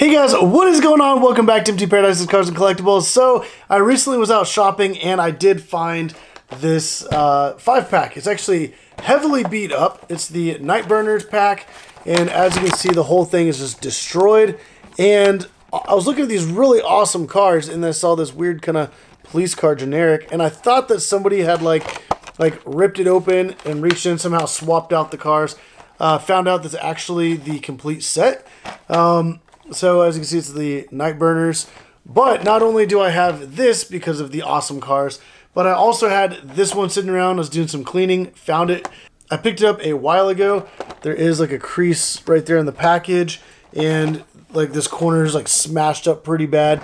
Hey guys, what is going on? Welcome back to Empty Paradise's Cars and Collectibles. So, I recently was out shopping and I did find this 5-pack. It's actually heavily beat up. It's the Nightbirnerz pack, and as you can see, the whole thing is just destroyed. And I was looking at these really awesome cars, and I saw this weird kind of police car generic, and I thought that somebody had like ripped it open and reached in, somehow swapped out the cars. Found out that's actually the complete set. So as you can see, it's the Nightbirnerz. But not only do I have this because of the awesome cars, but I also had this one sitting around. I was doing some cleaning, found it. I picked it up a while ago. There is like a crease right there in the package, and like this corner is like smashed up pretty bad.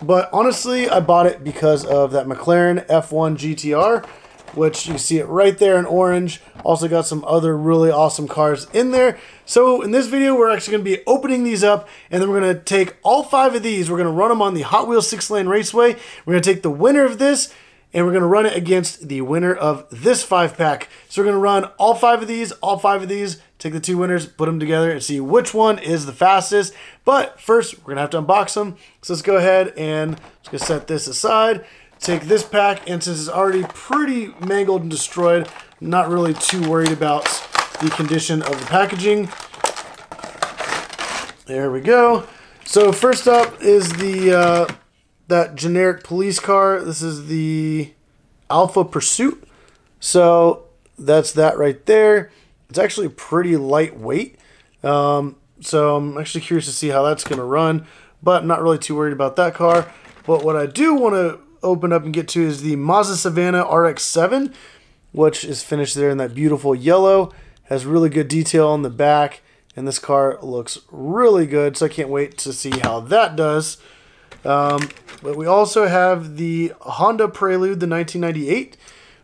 But honestly, I bought it because of that McLaren F1 GTR, which you see it right there in orange. Also got some other really awesome cars in there. So in this video, we're actually going to be opening these up, and then we're going to take all 5 of these. We're going to run them on the Hotwheels Lane Raceway. We're going to take the winner of this, and we're going to run it against the winner of this 5-pack. So we're going to run all 5 of these, take the 2 winners, put them together, and see which one is the fastest. But first, we're going to have to unbox them. So let's go ahead and just going to set this aside. Take this pack, and since it's already pretty mangled and destroyed, I'm not really too worried about the condition of the packaging. There we go. So first up is the that generic police car. This is the Alpha Pursuit. So that's that right there. It's actually pretty lightweight. So I'm actually curious to see how that's going to run, but I'm not really too worried about that car. But what I do want to open up and get to is the Mazda Savannah RX-7, which is finished there in that beautiful yellow. Has really good detail on the back, and this car looks really good, so I can't wait to see how that does. But we also have the Honda Prelude, the 1998,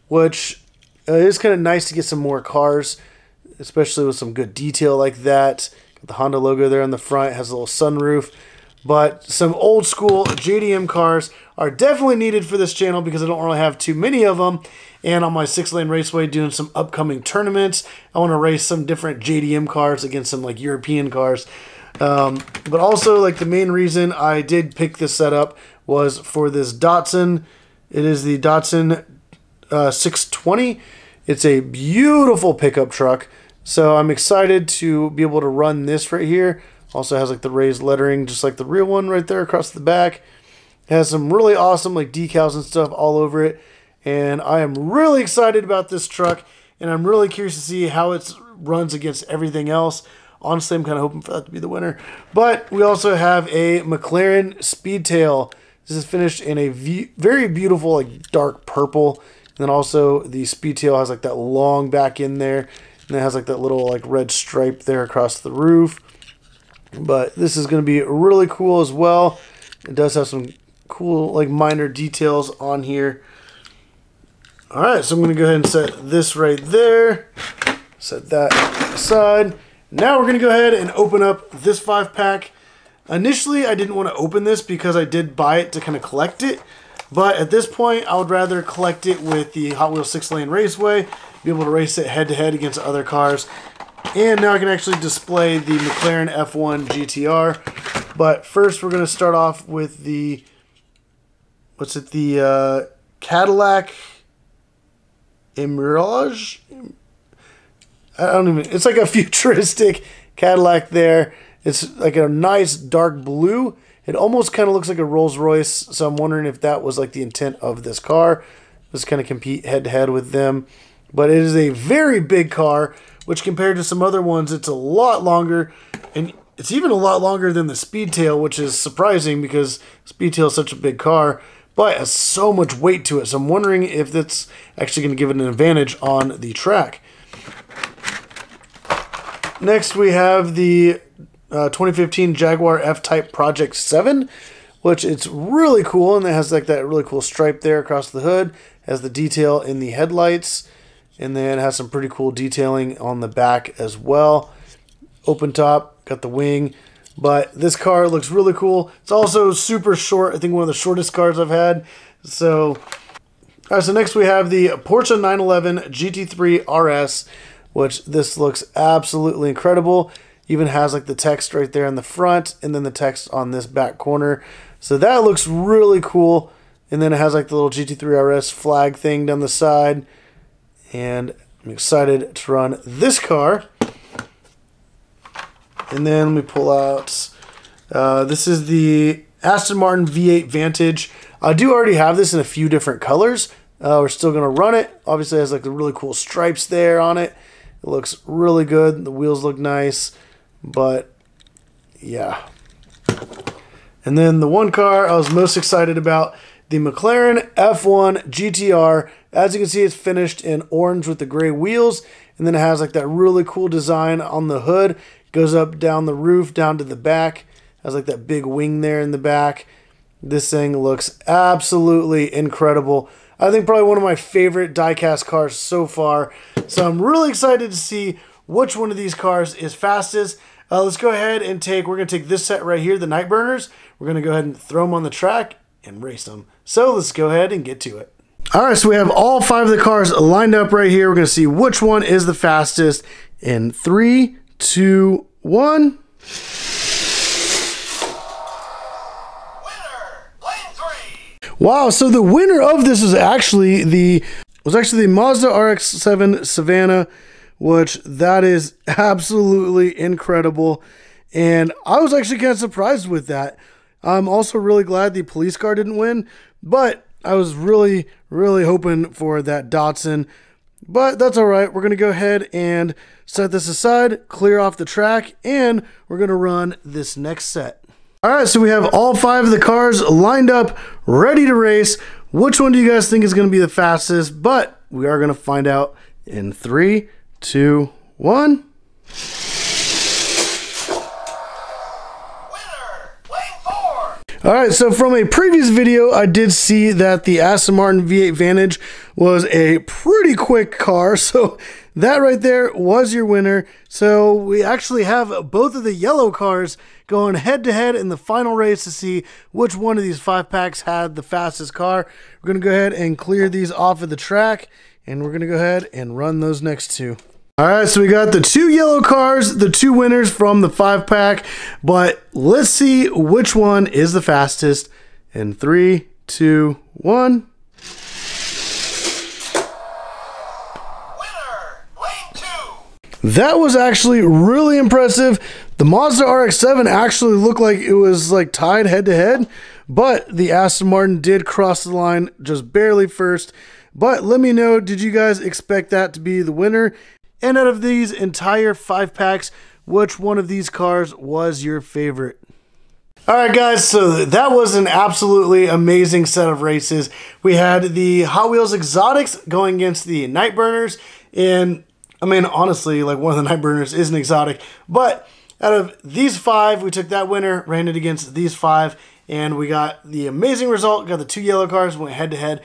which is kind of nice to get some more cars, especially with some good detail like that. Got the Honda logo there on the front, has a little sunroof. But some old school JDM cars are definitely needed for this channel because I don't really have too many of them. And on my 6-lane raceway doing some upcoming tournaments, I want to race some different JDM cars against some like European cars. But also like the main reason I did pick this setup was for this Datsun. It is the Datsun 620. It's a beautiful pickup truck. So I'm excited to be able to run this right here. Also has like the raised lettering, just like the real one right there across the back. It has some really awesome like decals and stuff all over it. And I am really excited about this truck, and I'm really curious to see how it runs against everything else. Honestly, I'm kind of hoping for that to be the winner. But we also have a McLaren Speedtail. This is finished in a very beautiful like dark purple. And then also the Speedtail has like that long back in there. And it has like that little like red stripe there across the roof. But this is going to be really cool as well. It does have some cool like minor details on here. Alright, so I'm going to go ahead and set this right there. Set that aside. Now we're going to go ahead and open up this 5-pack. Initially, I didn't want to open this because I did buy it to kind of collect it. But at this point, I would rather collect it with the Hot Wheels 6-lane Raceway. Be able to race it head-to-head against other cars. And now I can actually display the McLaren F1 GTR. But first we're going to start off with the, the Cadillac Mirage? I don't even, it's like a futuristic Cadillac there. It's like a nice dark blue. It almost kind of looks like a Rolls Royce, so I'm wondering if that was like the intent of this car. Just kind of compete head-to-head with them. But it is a very big car, which compared to some other ones, it's a lot longer, and it's even a lot longer than the Speedtail, which is surprising because Speedtail is such a big car, but it has so much weight to it. So I'm wondering if that's actually going to give it an advantage on the track. Next, we have the 2015 Jaguar F-Type Project 7, which it's really cool, and it has like that really cool stripe there across the hood. It has the detail in the headlights. And then it has some pretty cool detailing on the back as well. Open top, got the wing. But this car looks really cool. It's also super short. I think one of the shortest cars I've had. So, all right, so next we have the Porsche 911 GT3 RS, which this looks absolutely incredible. Even has like the text right there in the front and then the text on this back corner. So that looks really cool. And then it has like the little GT3 RS flag thing down the side. And I'm excited to run this car. And then let me pull out, this is the Aston Martin V8 Vantage. I do already have this in a few different colors. We're still going to run it. Obviously it has like the really cool stripes there on it. It looks really good. The wheels look nice. But yeah. And then the one car I was most excited about, the McLaren F1 GTR. As you can see, it's finished in orange with the gray wheels. And then it has like that really cool design on the hood. It goes up down the roof, down to the back. It has like that big wing there in the back. This thing looks absolutely incredible. I think probably one of my favorite diecast cars so far. So I'm really excited to see which one of these cars is fastest. Let's go ahead and we're going to take this set right here, the Nightbirnerz. We're going to go ahead and throw them on the track and race them. So let's go ahead and get to it. All right, so we have all 5 of the cars lined up right here. We're going to see which one is the fastest in 3, 2, 1. Wow, so the winner of this was actually the Mazda RX-7 Savannah, which that is absolutely incredible. And I was actually kind of surprised with that. I'm also really glad the police car didn't win, but I was really, really hoping for that Datsun. But that's all right. We're going to go ahead and set this aside, clear off the track, and we're going to run this next set. All right, so we have all 5 of the cars lined up, ready to race. Which one do you guys think is going to be the fastest? But we are going to find out in 3, 2, 1. All right, so from a previous video, I did see that the Aston Martin V8 Vantage was a pretty quick car. So that right there was your winner. So we actually have both of the yellow cars going head to head in the final race to see which one of these 5 packs had the fastest car. We're going to go ahead and clear these off of the track, and we're going to go ahead and run those next 2. All right, so we got the 2 yellow cars, the 2 winners from the 5 pack, but let's see which one is the fastest in 3, 2, 1. That was actually really impressive. The Mazda RX-7 actually looked like it was like tied head to head, but the Aston Martin did cross the line just barely first. But let me know, did you guys expect that to be the winner? And out of these entire 5 packs, which one of these cars was your favorite? All right, guys, so that was an absolutely amazing set of races. We had the Hot Wheels Exotics going against the Nightbirnerz, and I mean, honestly, like one of the Nightbirnerz is an exotic, but out of these 5, we took that winner, ran it against these 5, and we got the amazing result. Got the 2 yellow cars, went head to head.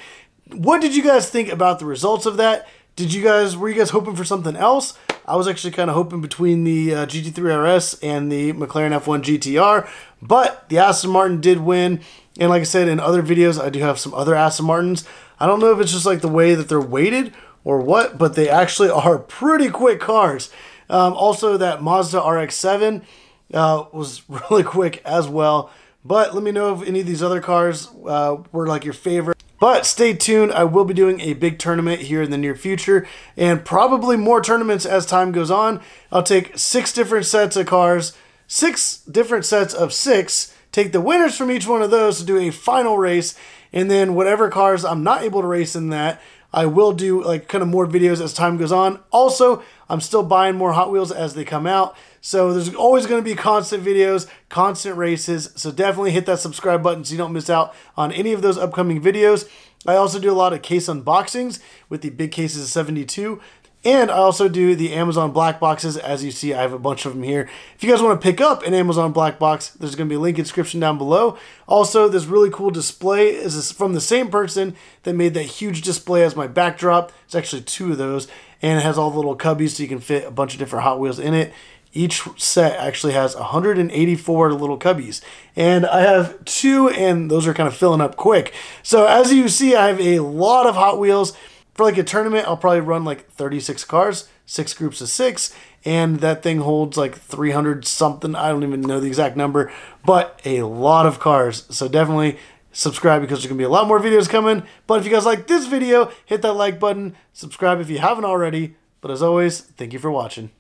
What did you guys think about the results of that? Were you guys hoping for something else? I was actually kind of hoping between the GT3 RS and the McLaren F1 GTR, but the Aston Martin did win. And like I said, in other videos, I do have some other Aston Martins. I don't know if it's just like the way that they're weighted or what, but they actually are pretty quick cars. Also, that Mazda RX-7 was really quick as well. But let me know if any of these other cars were like your favorite. But stay tuned. I will be doing a big tournament here in the near future, and probably more tournaments as time goes on. I'll take 6 different sets of cars, 6 different sets of 6, take the winners from each one of those to do a final race, and then whatever cars I'm not able to race in that, I will do like kind of more videos as time goes on. Also, I'm still buying more Hot Wheels as they come out. So there's always going to be constant videos, constant races. So definitely hit that subscribe button so you don't miss out on any of those upcoming videos. I also do a lot of case unboxings with the big cases of 72. And I also do the Amazon black boxes. As you see, I have a bunch of them here. If you guys want to pick up an Amazon black box, there's going to be a link in the description down below. Also, this really cool display is from the same person that made that huge display as my backdrop. It's actually 2 of those. And it has all the little cubbies so you can fit a bunch of different Hot Wheels in it. Each set actually has 184 little cubbies. And I have 2, and those are kind of filling up quick. So as you see, I have a lot of Hot Wheels. For like a tournament, I'll probably run like 36 cars, 6 groups of 6, and that thing holds like 300 something. I don't even know the exact number, but a lot of cars. So definitely subscribe because there's going to be a lot more videos coming. But if you guys like this video, hit that like button. Subscribe if you haven't already. But as always, thank you for watching.